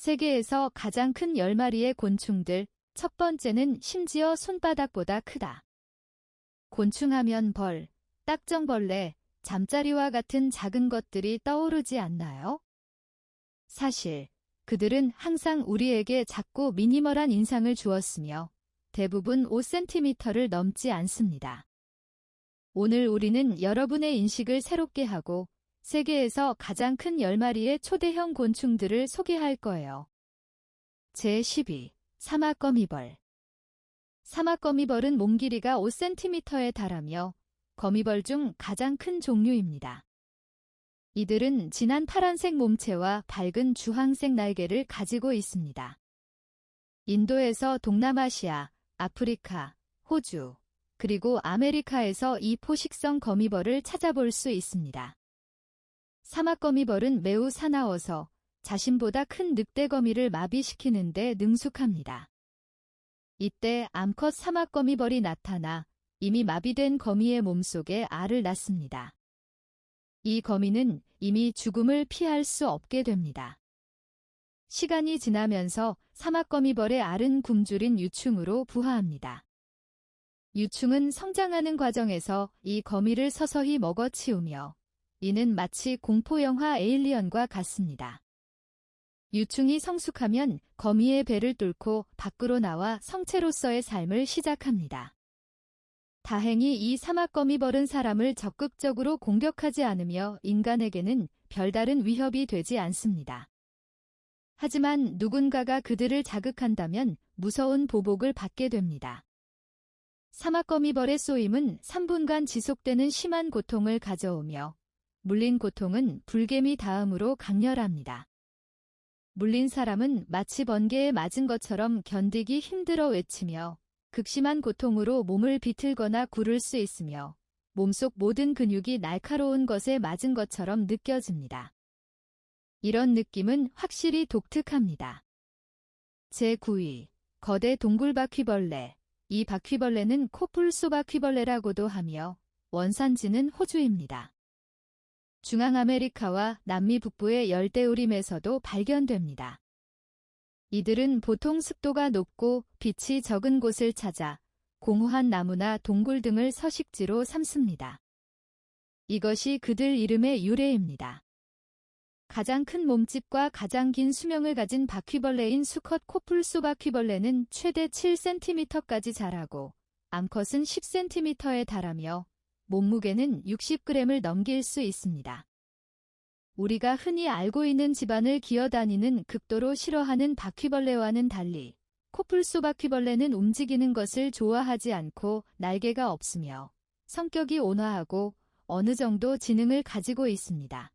세계에서 가장 큰 10마리의 곤충들, 첫 번째는 심지어 손바닥보다 크다. 곤충하면 벌, 딱정벌레, 잠자리와 같은 작은 것들이 떠오르지 않나요? 사실, 그들은 항상 우리에게 작고 미니멀한 인상을 주었으며 대부분 5cm를 넘지 않습니다. 오늘 우리는 여러분의 인식을 새롭게 하고 세계에서 가장 큰 10마리의 초대형 곤충들을 소개할 거예요. 제12. 사막거미벌. 사막거미벌은 몸 길이가 5cm에 달하며 거미벌 중 가장 큰 종류입니다. 이들은 진한 파란색 몸체와 밝은 주황색 날개를 가지고 있습니다. 인도에서 동남아시아, 아프리카, 호주, 그리고 아메리카에서 이 포식성 거미벌을 찾아볼 수 있습니다. 사막거미벌은 매우 사나워서 자신보다 큰 늑대거미를 마비시키는 데 능숙합니다. 이때 암컷 사막거미벌이 나타나 이미 마비된 거미의 몸속에 알을 낳습니다. 이 거미는 이미 죽음을 피할 수 없게 됩니다. 시간이 지나면서 사막거미벌의 알은 굶주린 유충으로 부화합니다. 유충은 성장하는 과정에서 이 거미를 서서히 먹어치우며 이는 마치 공포영화 에일리언과 같습니다. 유충이 성숙하면 거미의 배를 뚫고 밖으로 나와 성체로서의 삶을 시작합니다. 다행히 이 사막거미벌은 사람을 적극적으로 공격하지 않으며 인간에게는 별다른 위협이 되지 않습니다. 하지만 누군가가 그들을 자극한다면 무서운 보복을 받게 됩니다. 사막거미벌의 쏘임은 3분간 지속되는 심한 고통을 가져오며 물린 고통은 불개미 다음으로 강렬합니다. 물린 사람은 마치 번개에 맞은 것처럼 견디기 힘들어 외치며 극심한 고통으로 몸을 비틀거나 구를 수 있으며 몸속 모든 근육이 날카로운 것에 맞은 것처럼 느껴집니다. 이런 느낌은 확실히 독특합니다. 제9위. 거대 동굴바퀴벌레. 이 바퀴벌레는 코뿔소바퀴벌레라고도 하며 원산지는 호주입니다. 중앙아메리카와 남미 북부의 열대우림에서도 발견됩니다. 이들은 보통 습도가 높고 빛이 적은 곳을 찾아 공후한 나무나 동굴 등을 서식지로 삼습니다. 이것이 그들 이름의 유래입니다. 가장 큰 몸집과 가장 긴 수명을 가진 바퀴벌레인 수컷 코뿔소바퀴벌레는 최대 7cm까지 자라고 암컷은 10cm에 달하며 몸무게는 60g을 넘길 수 있습니다. 우리가 흔히 알고 있는 집안을 기어다니는 극도로 싫어하는 바퀴벌레와는 달리 코뿔소바퀴벌레는 움직이는 것을 좋아하지 않고 날개가 없으며 성격이 온화하고 어느 정도 지능을 가지고 있습니다.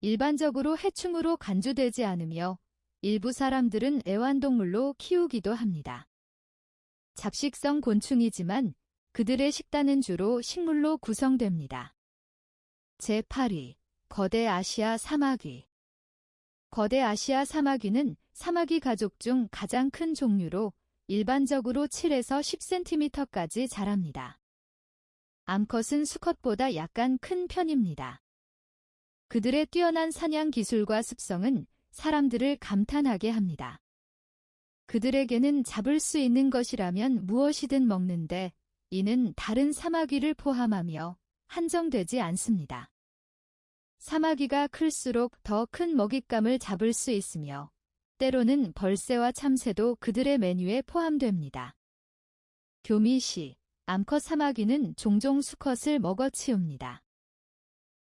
일반적으로 해충으로 간주되지 않으며 일부 사람들은 애완동물로 키우기도 합니다. 잡식성 곤충이지만 그들의 식단은 주로 식물로 구성됩니다. 제8위. 거대 아시아 사마귀. 거대 아시아 사마귀는 사마귀 가족 중 가장 큰 종류로 일반적으로 7에서 10cm까지 자랍니다. 암컷은 수컷보다 약간 큰 편입니다. 그들의 뛰어난 사냥 기술과 습성은 사람들을 감탄하게 합니다. 그들에게는 잡을 수 있는 것이라면 무엇이든 먹는데 이는 다른 사마귀를 포함하며 한정되지 않습니다. 사마귀가 클수록 더 큰 먹잇감을 잡을 수 있으며 때로는 벌새와 참새도 그들의 메뉴에 포함됩니다. 교미시, 암컷 사마귀는 종종 수컷을 먹어치웁니다.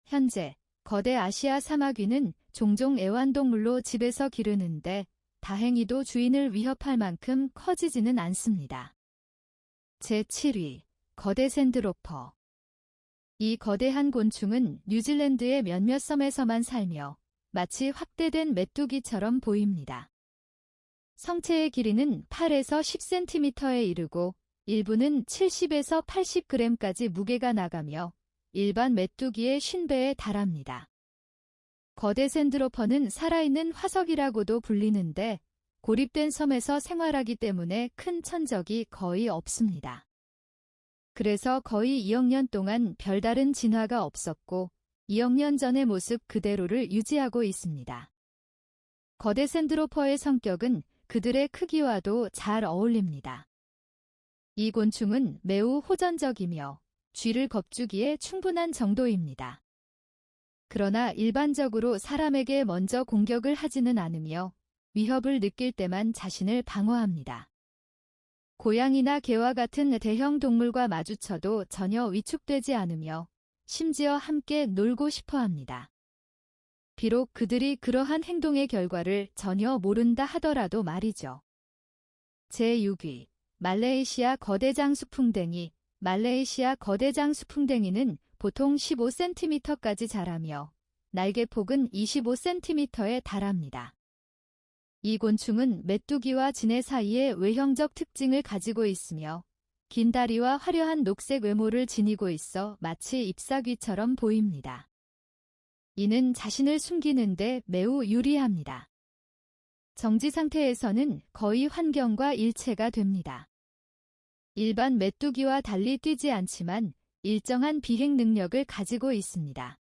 현재 거대 아시아 사마귀는 종종 애완동물로 집에서 기르는데 다행히도 주인을 위협할 만큼 커지지는 않습니다. 제7위. 거대 샌드로퍼. 이 거대한 곤충은 뉴질랜드의 몇몇 섬에서만 살며 마치 확대된 메뚜기처럼 보입니다. 성체의 길이는 8에서 10cm에 이르고 일부는 70에서 80g까지 무게가 나가며 일반 메뚜기의 50배에 달합니다. 거대 샌드로퍼는 살아있는 화석이라고도 불리는데 고립된 섬에서 생활하기 때문에 큰 천적이 거의 없습니다. 그래서 거의 2억 년 동안 별다른 진화가 없었고 2억 년 전의 모습 그대로를 유지하고 있습니다. 거대 샌드로퍼의 성격은 그들의 크기와도 잘 어울립니다. 이 곤충은 매우 호전적이며 쥐를 겁주기에 충분한 정도입니다. 그러나 일반적으로 사람에게 먼저 공격을 하지는 않으며 위협을 느낄 때만 자신을 방어합니다. 고양이나 개와 같은 대형 동물과 마주쳐도 전혀 위축되지 않으며 심지어 함께 놀고 싶어 합니다. 비록 그들이 그러한 행동의 결과를 전혀 모른다 하더라도 말이죠. 제6위, 말레이시아 거대장수풍뎅이. 말레이시아 거대장수풍뎅이는 보통 15cm까지 자라며 날개폭은 25cm에 달합니다. 이 곤충은 메뚜기와 지네 사이의 외형적 특징을 가지고 있으며 긴 다리와 화려한 녹색 외모를 지니고 있어 마치 잎사귀처럼 보입니다. 이는 자신을 숨기는데 매우 유리합니다. 정지 상태에서는 거의 환경과 일체가 됩니다. 일반 메뚜기와 달리 뛰지 않지만 일정한 비행 능력을 가지고 있습니다.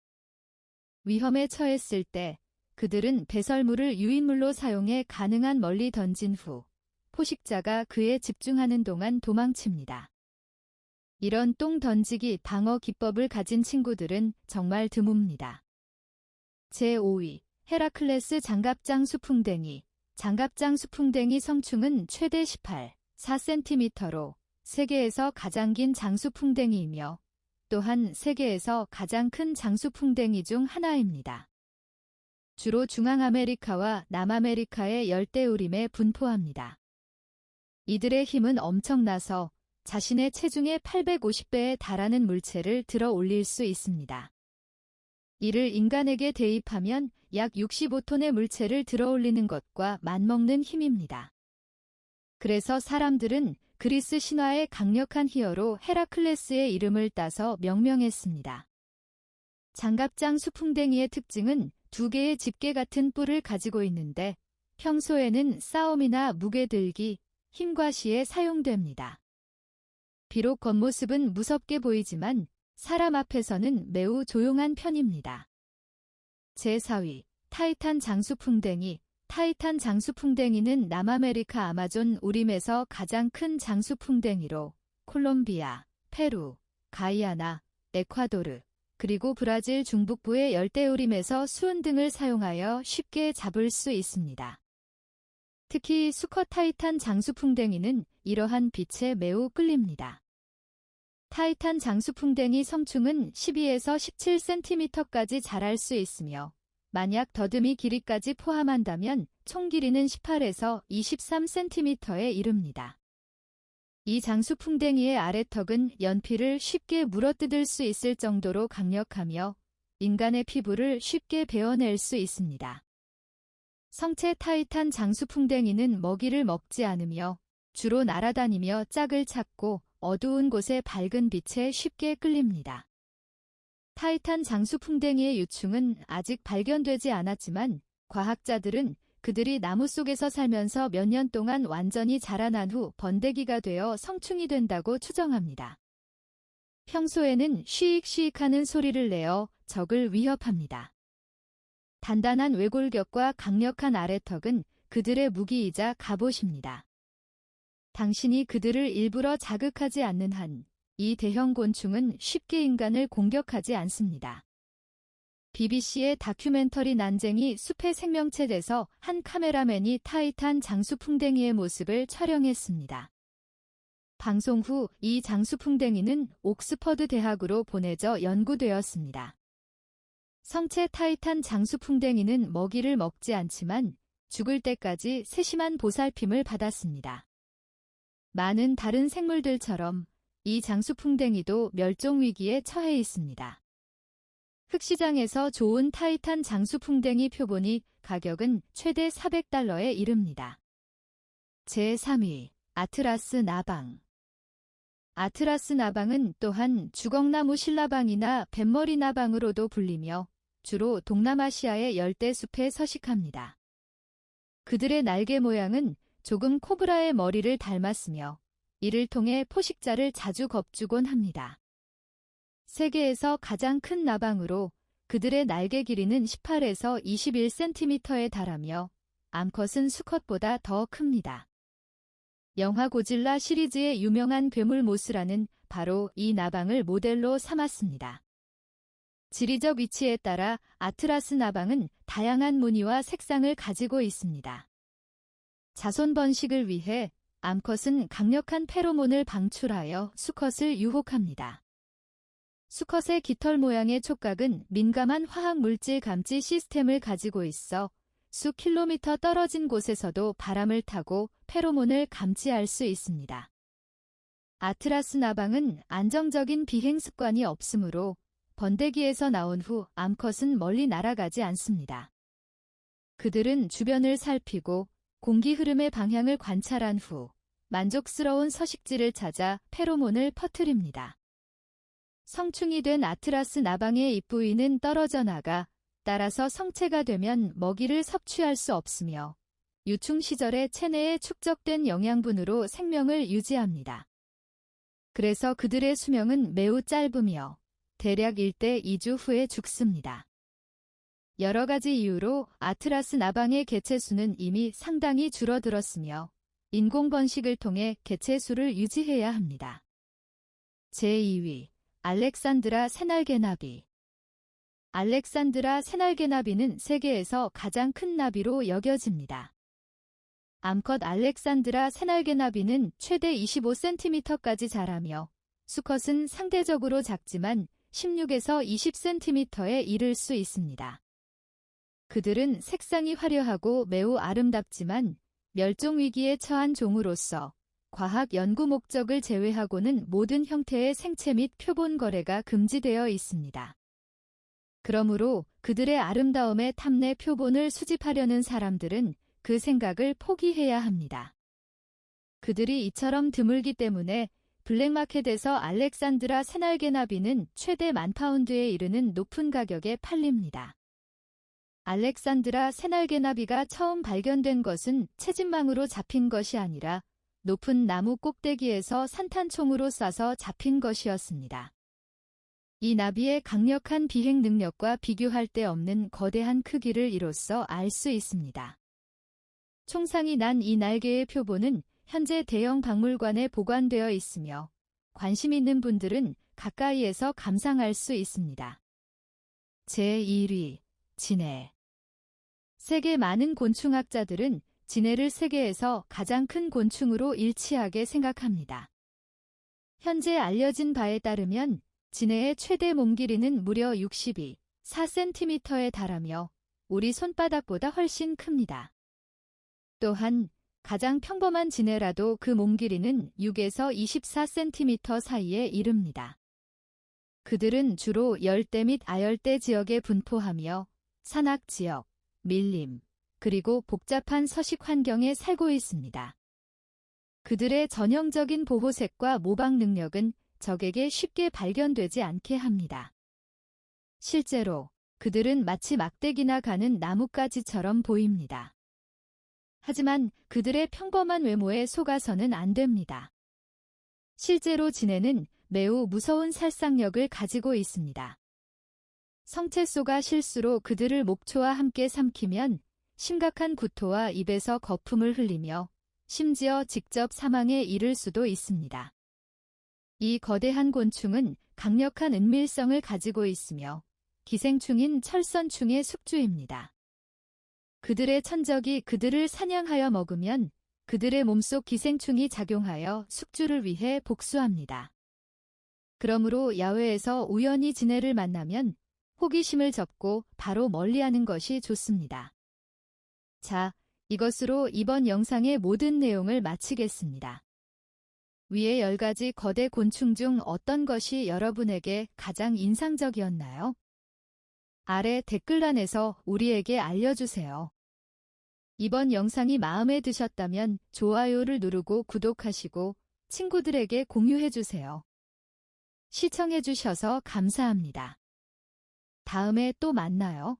위험에 처했을 때 그들은 배설물을 유인물로 사용해 가능한 멀리 던진 후 포식자가 그에 집중하는 동안 도망칩니다. 이런 똥 던지기 방어 기법을 가진 친구들은 정말 드뭅니다. 제5위, 헤라클레스 장갑장수풍뎅이. 장갑장수풍뎅이 성충은 최대 18.4cm로 세계에서 가장 긴 장수풍뎅이이며 또한 세계에서 가장 큰 장수풍뎅이 중 하나입니다. 주로 중앙아메리카와 남아메리카의 열대우림에 분포합니다. 이들의 힘은 엄청나서 자신의 체중의 850배에 달하는 물체를 들어 올릴 수 있습니다. 이를 인간에게 대입하면 약 65톤의 물체를 들어 올리는 것과 맞먹는 힘입니다. 그래서 사람들은 그리스 신화의 강력한 히어로 헤라클레스의 이름을 따서 명명했습니다. 장갑장수풍뎅이의 특징은 두 개의 집게 같은 뿔을 가지고 있는데 평소에는 싸움이나 무게들기, 힘과시에 사용됩니다. 비록 겉모습은 무섭게 보이지만 사람 앞에서는 매우 조용한 편입니다. 제4위, 타이탄 장수풍뎅이. 타이탄 장수풍뎅이는 남아메리카 아마존 우림에서 가장 큰 장수풍뎅이로 콜롬비아, 페루, 가이아나, 에콰도르, 그리고 브라질 중북부의 열대우림에서 수은 등을 사용하여 쉽게 잡을 수 있습니다. 특히 수컷 타이탄 장수풍뎅이는 이러한 빛에 매우 끌립니다. 타이탄 장수풍뎅이 성충은 12에서 17cm까지 자랄 수 있으며 만약 더듬이 길이까지 포함한다면 총 길이는 18에서 23cm에 이릅니다. 이 장수풍뎅이의 아래턱은 연필을 쉽게 물어뜯을 수 있을 정도로 강력하며 인간의 피부를 쉽게 베어낼 수 있습니다. 성체 타이탄 장수풍뎅이는 먹이를 먹지 않으며 주로 날아다니며 짝을 찾고 어두운 곳의 밝은 빛에 쉽게 끌립니다. 타이탄 장수풍뎅이의 유충은 아직 발견되지 않았지만 과학자들은 그들이 나무 속에서 살면서 몇 년 동안 완전히 자라난 후 번데기가 되어 성충이 된다고 추정합니다. 평소에는 쉬익쉬익하는 소리를 내어 적을 위협합니다. 단단한 외골격과 강력한 아래턱은 그들의 무기이자 갑옷입니다. 당신이 그들을 일부러 자극하지 않는 한 이 대형 곤충은 쉽게 인간을 공격하지 않습니다. BBC의 다큐멘터리 난쟁이 숲의 생명체에서 한 카메라맨이 타이탄 장수풍뎅이의 모습을 촬영했습니다. 방송 후 이 장수풍뎅이는 옥스퍼드 대학으로 보내져 연구되었습니다. 성체 타이탄 장수풍뎅이는 먹이를 먹지 않지만 죽을 때까지 세심한 보살핌을 받았습니다. 많은 다른 생물들처럼 이 장수풍뎅이도 멸종 위기에 처해 있습니다. 흑시장에서 좋은 타이탄 장수풍뎅이 표본이 가격은 최대 $400에 이릅니다. 제3위, 아트라스 나방. 아트라스 나방은 또한 주걱나무 신라방이나 뱃머리 나방으로도 불리며 주로 동남아시아의 열대숲에 서식합니다. 그들의 날개 모양은 조금 코브라의 머리를 닮았으며 이를 통해 포식자를 자주 겁주곤 합니다. 세계에서 가장 큰 나방으로 그들의 날개 길이는 18에서 21cm에 달하며 암컷은 수컷보다 더 큽니다. 영화 고질라 시리즈의 유명한 괴물 모스라는 바로 이 나방을 모델로 삼았습니다. 지리적 위치에 따라 아트라스 나방은 다양한 무늬와 색상을 가지고 있습니다. 자손 번식을 위해 암컷은 강력한 페로몬을 방출하여 수컷을 유혹합니다. 수컷의 깃털 모양의 촉각은 민감한 화학 물질 감지 시스템을 가지고 있어 수 킬로미터 떨어진 곳에서도 바람을 타고 페로몬을 감지할 수 있습니다. 아트라스 나방은 안정적인 비행 습관이 없으므로 번데기에서 나온 후 암컷은 멀리 날아가지 않습니다. 그들은 주변을 살피고 공기 흐름의 방향을 관찰한 후 만족스러운 서식지를 찾아 페로몬을 퍼뜨립니다. 성충이 된 아트라스 나방의 잎부위는 떨어져 나가 따라서 성체가 되면 먹이를 섭취할 수 없으며 유충 시절에 체내에 축적된 영양분으로 생명을 유지합니다. 그래서 그들의 수명은 매우 짧으며 대략 1대 2주 후에 죽습니다. 여러 가지 이유로 아트라스 나방의 개체 수는 이미 상당히 줄어들었으며 인공 번식을 통해 개체 수를 유지해야 합니다. 제2위 알렉산드라 새날개나비. 알렉산드라 새날개나비는 세계에서 가장 큰 나비로 여겨집니다. 암컷 알렉산드라 새날개나비는 최대 25cm까지 자라며 수컷은 상대적으로 작지만 16에서 20cm에 이를 수 있습니다. 그들은 색상이 화려하고 매우 아름답지만 멸종 위기에 처한 종으로서 과학 연구 목적을 제외하고는 모든 형태의 생체 및 표본 거래가 금지되어 있습니다. 그러므로 그들의 아름다움의 탐내 표본을 수집하려는 사람들은 그 생각을 포기해야 합니다. 그들이 이처럼 드물기 때문에 블랙마켓에서 알렉산드라 새날개나비는 최대 10,000파운드에 이르는 높은 가격에 팔립니다. 알렉산드라 새날개나비가 처음 발견된 것은 채집망으로 잡힌 것이 아니라 높은 나무 꼭대기에서 산탄총으로 쏴서 잡힌 것이었습니다. 이 나비의 강력한 비행 능력과 비교할 데 없는 거대한 크기를 이로써 알 수 있습니다. 총상이 난 이 날개의 표본은 현재 대형 박물관에 보관되어 있으며 관심 있는 분들은 가까이에서 감상할 수 있습니다. 제1위 진해. 세계 많은 곤충학자들은 진해를 세계에서 가장 큰 곤충으로 일치하게 생각합니다. 현재 알려진 바에 따르면 진해의 최대 몸 길이는 무려 62.4cm에 달하며 우리 손바닥보다 훨씬 큽니다. 또한 가장 평범한 진해라도 그 몸 길이는 6에서 24cm 사이에 이릅니다. 그들은 주로 열대 및 아열대 지역에 분포하며 산악 지역, 밀림, 그리고 복잡한 서식 환경에 살고 있습니다. 그들의 전형적인 보호색과 모방 능력은 적에게 쉽게 발견되지 않게 합니다. 실제로 그들은 마치 막대기나 가는 나뭇가지처럼 보입니다. 하지만 그들의 평범한 외모에 속아서는 안 됩니다. 실제로 진해는 매우 무서운 살상력을 가지고 있습니다. 성체소가 실수로 그들을 목초와 함께 삼키면 심각한 구토와 입에서 거품을 흘리며 심지어 직접 사망에 이를 수도 있습니다. 이 거대한 곤충은 강력한 은밀성을 가지고 있으며 기생충인 철선충의 숙주입니다. 그들의 천적이 그들을 사냥하여 먹으면 그들의 몸속 기생충이 작용하여 숙주를 위해 복수합니다. 그러므로 야외에서 우연히 진해를 만나면 호기심을 접고 바로 멀리하는 것이 좋습니다. 자, 이것으로 이번 영상의 모든 내용을 마치겠습니다. 위의 10가지 거대 곤충 중 어떤 것이 여러분에게 가장 인상적이었나요? 아래 댓글란에서 우리에게 알려주세요. 이번 영상이 마음에 드셨다면 좋아요를 누르고 구독하시고 친구들에게 공유해주세요. 시청해주셔서 감사합니다. 다음에 또 만나요.